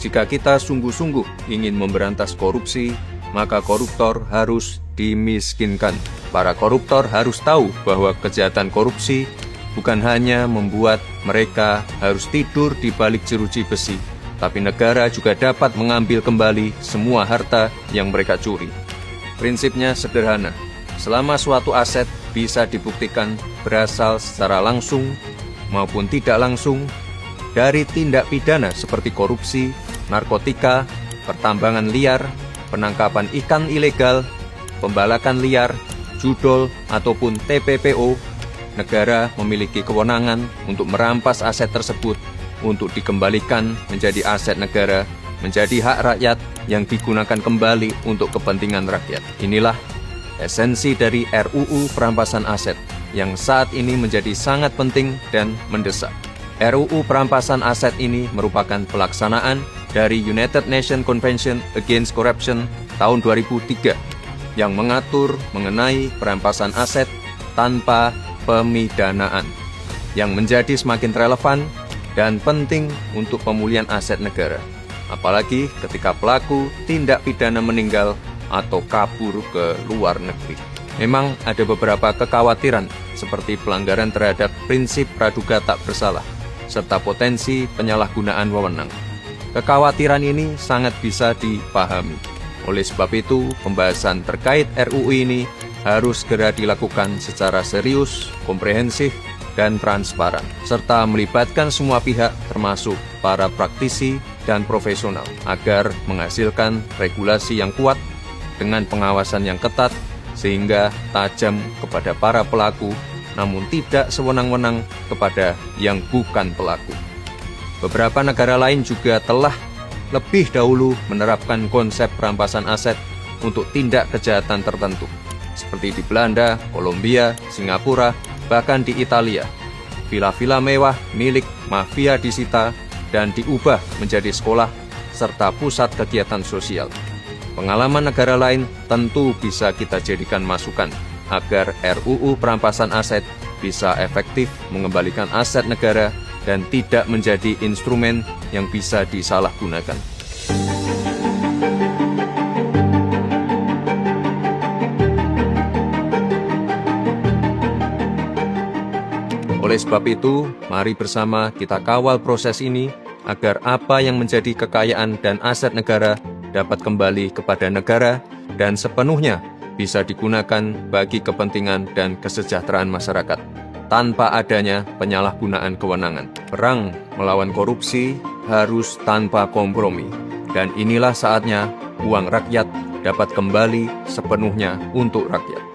Jika kita sungguh-sungguh ingin memberantas korupsi, maka koruptor harus dimiskinkan. Para koruptor harus tahu bahwa kejahatan korupsi bukan hanya membuat mereka harus tidur di balik jeruji besi, tapi negara juga dapat mengambil kembali semua harta yang mereka curi. Prinsipnya sederhana, selama suatu aset bisa dibuktikan berasal secara langsung maupun tidak langsung dari tindak pidana seperti korupsi, narkotika, pertambangan liar, penangkapan ikan ilegal, pembalakan liar, judol, ataupun TPPO, negara memiliki kewenangan untuk merampas aset tersebut untuk dikembalikan menjadi aset negara, menjadi hak rakyat yang digunakan kembali untuk kepentingan rakyat. Inilah esensi dari RUU Perampasan Aset yang saat ini menjadi sangat penting dan mendesak. RUU Perampasan Aset ini merupakan pelaksanaan dari United Nations Convention Against Corruption tahun 2003 yang mengatur mengenai perampasan aset tanpa pemidanaan, yang menjadi semakin relevan dan penting untuk pemulihan aset negara, apalagi ketika pelaku tindak pidana meninggal atau kabur ke luar negeri. Memang ada beberapa kekhawatiran seperti pelanggaran terhadap prinsip praduga tak bersalah, serta potensi penyalahgunaan wewenang. Kekhawatiran ini sangat bisa dipahami. Oleh sebab itu, pembahasan terkait RUU ini harus segera dilakukan secara serius, komprehensif, dan transparan, serta melibatkan semua pihak termasuk para praktisi dan profesional agar menghasilkan regulasi yang kuat dengan pengawasan yang ketat sehingga tajam kepada para pelaku namun tidak sewenang-wenang kepada yang bukan pelaku. Beberapa negara lain juga telah lebih dahulu menerapkan konsep perampasan aset untuk tindak kejahatan tertentu, seperti di Belanda, Kolombia, Singapura, bahkan di Italia. Villa-villa mewah milik mafia disita dan diubah menjadi sekolah serta pusat kegiatan sosial. Pengalaman negara lain tentu bisa kita jadikan masukan agar RUU Perampasan Aset bisa efektif mengembalikan aset negara dan tidak menjadi instrumen yang bisa disalahgunakan. Oleh sebab itu, mari bersama kita kawal proses ini agar apa yang menjadi kekayaan dan aset negara dapat kembali kepada negara dan sepenuhnya bisa digunakan bagi kepentingan dan kesejahteraan masyarakat tanpa adanya penyalahgunaan kewenangan. Perang melawan korupsi harus tanpa kompromi, dan inilah saatnya uang rakyat dapat kembali sepenuhnya untuk rakyat.